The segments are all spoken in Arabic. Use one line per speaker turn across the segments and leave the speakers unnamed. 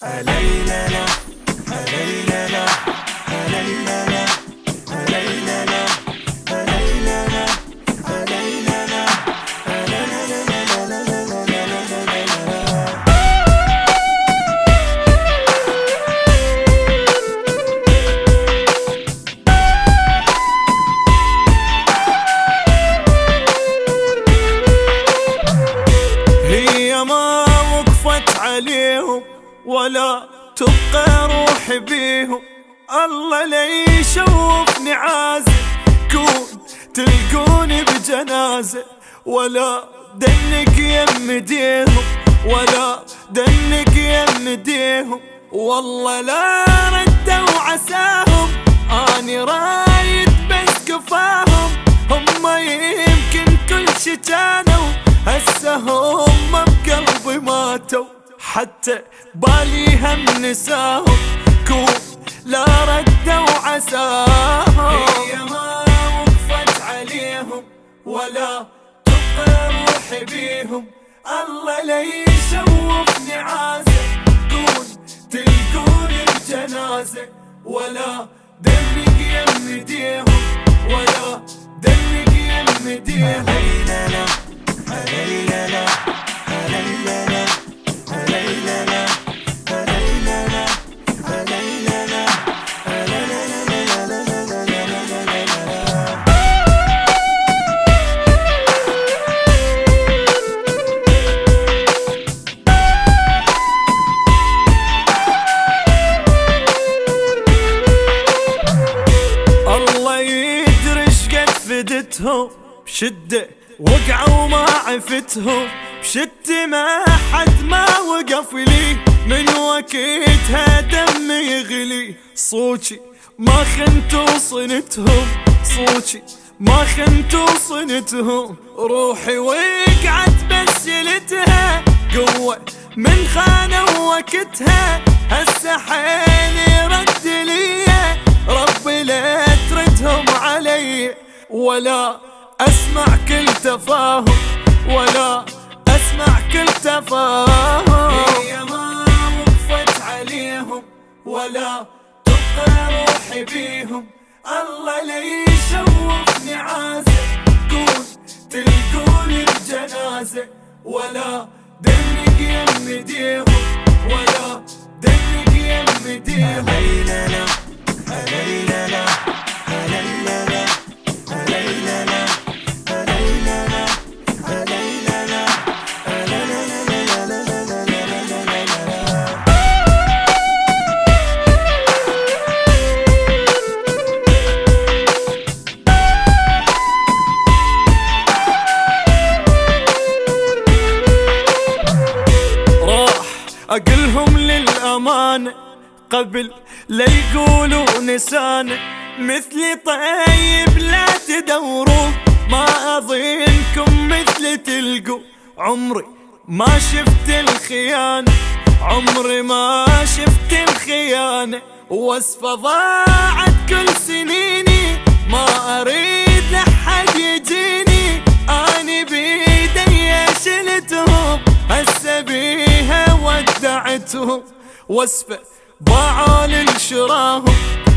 أليللا أليللا أليللا أليللا أليللا أليللا هي ما وقفت عليهم ولا تبقى روحي بيهم. الله لا يشوفني عازل كون تلقوني بجنازة، ولا دنك يمديهم ولا دنك يمديهم. والله لا ردوا عساهم، اني رايد بس كفاهم. هم يمكن كل شي كانوا، هسه هم بقلبي ماتوا. حتى بالي هم نساهم كون لا ردوا عساهم. هي ما وقفت عليهم ولا تبقى روحي بيهم. الله لا يشوفني عازل كون تلقوني بجنازة، ولا دمك يمديهم ولا دمك يمديهم. هليللا هليللا هليللا هليللا هليللا هليللا الله يدري شقد فدتهم بشدة، وقعوا ما عفتهم بشتي. ما حد ما وقف لي من وقتها دمي يغلي. صوتي ما خنتوا صنتهم، صوتي ما خنتوا صنتهم. روحي وقعت بس شلتها قوة من خانة وقتها. هسه حيلي رد لي، ربي لا تردهم علي ولا اسمع كل تفاهم، ولا اسمع كل تفاهم. هي ما وقفت عليهم ولا تبقى روحي بيهم. الله لا يشوفني عازل كون تلقوني بجنازة، ولا دمك يمديهم ولا دمك يمديهم. هليللا هليللا هليللا هليللا هليللا هليللا راح أقلهم للأمانة قبل لا يقولوا نسانة. مثلي طيب لا تدوروا، ما أظنكم مثلي تلقوا. عمري ما شفت الخيانة، عمري ما شفت الخيانة. وصفة ضاعت كل سنيني، ما أريد لحد يجيني. أنا بيدي شلتهم، هسه بيها ودعتهم. وصفة باعوا للشراهم،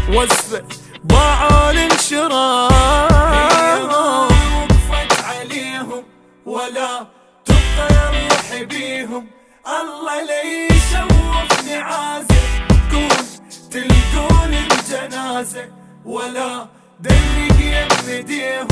وصفة باعوا للشراهم. وقفت عليهم ولا تبقى روحي بيهم. الله لا يشوفني عازل كون تلقوني بجنازة، ولا دمك يمديهم